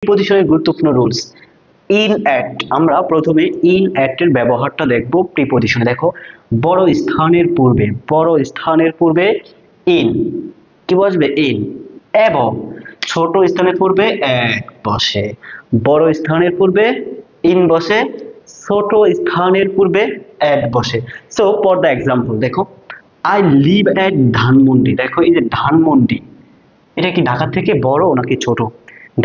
প্রিপজিশনের গুরুত্বপূর্ণ rules. In at, আমরা প্রথমে ইন অ্যাট এর ব্যবহারটা দেখব প্রিপজিশনে। দেখো, বড় স্থানের পূর্বে ইন কি বসবে? ইন। এবং ছোট স্থানের পূর্বে অ্যাট বসে। বড় স্থানের পূর্বে ইন বসে, ছোট স্থানের পূর্বে অ্যাট বসে। সো ফর দ্য এক্সাম্পল, দেখো, আই লিভ অ্যাট ধানমন্ডি। দেখো, এই যে ধানমন্ডি, এটা কি ঢাকা থেকে বড় নাকি ছোট?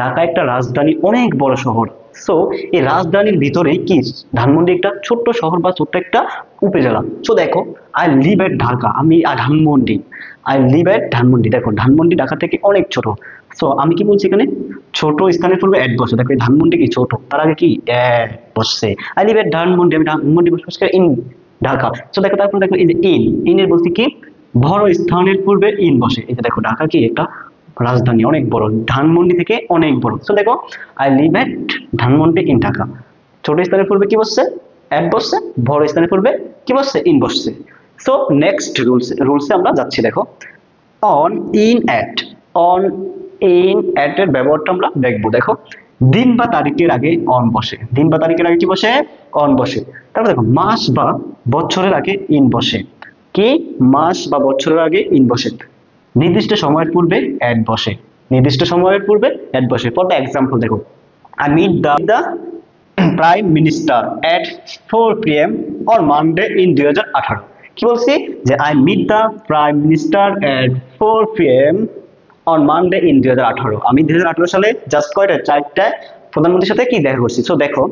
ঢাকা একটা রাজধানী, অনেক বড় শহর। সো এই রাজধানীর ভিতরে কি ধানমন্ডি একটা ছোট্ট শহর বা ছোট্ট একটা উপজেলা। সো দেখো, আই লিভ এট ঢাকা, আমি Dhanmondi, I live at Dhanmondi. দেখো, ধানমন্ডি ঢাকা থেকে অনেক ছোট। সো আমি কি বলছি এখানে? ছোট স্থানের পূর্বে অ্যাট বসে। দেখো, এই ধানমন্ডি কি ছোট, তার আগে কি অ্যাট বসছে। আই লিভ এট ধানমন্ডি, আমি ধানমন্ডি বসে ইন ঢাকা। সো দেখো, তারপরে দেখো এই যে ইন এর বলছি কি বড় স্থানের পূর্বে ইন বসে। এই যে দেখো, ঢাকা কি একটা রাজধানী, অনেক বড়, ধানমন্ডি থেকে অনেক বড়। তো দেখো, I live at Dhanmondi in Dhaka. ছোট স্থানের পূর্বে কি বসছে? অ্যাট বসছে। বড় স্থানের পূর্বে কি বসছে? ইন বসছে। সো নেক্সট রুলসে আমরা যাচ্ছি। দেখো, on in at. On in at এর ব্যবহারটা আমরা দেখবো। দেখো, দিন বা তারিখের আগে অন বসে। দিন বা তারিখের আগে কি বসে? অন বসে। তারপর দেখো, মাস বা বছরের আগে ইন বসে। কি? মাস বা বছরের আগে ইন বসে। নির্দিষ্ট সময়ের পূর্বে অ্যাট বসে। নির্দিষ্ট সময়ের পূর্বে অ্যাট বসে। ফর দ্য এক্সাম্পল, দেখো, I meet the prime minister at 4 PM on Monday in 2018। কি বলছি? যে I meet the prime minister at 4 PM on Monday in 2018। আমি 2018 সালে জাস্ট কয়টা? 4টায় প্রধানমন্ত্রীর সাথে কি দেখা করছি। সো দেখো,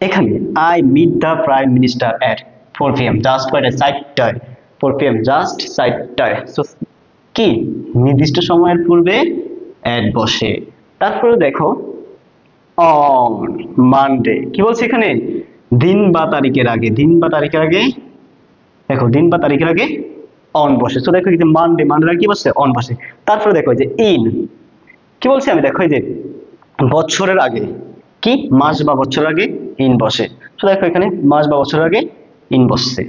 এখানে I meet the prime minister at 4 PM, just কয়টা? 4টায়। 4 PM, জাস্ট 4টায়। সো কি নির্দিষ্ট সময়ের পূর্বে অ্যাট বসে। তারপরে দেখো, অন মানডে কি বলছে এখানে? দিন বা তারিখের আগে। দিন বা তারিখের আগে, দেখো, দিন বা তারিখের আগে অন বসে। তো দেখো, এই যে মানডে, মানডে কি বসে? অন বসে। তারপরে দেখো, যে ইন কি বলছি আমি? দেখো, এই যে বছরের আগে, কি মাস বা বছরের আগে ইন বসে। তো দেখো, এখানে মাস বা বছরের আগে ইন বসছে।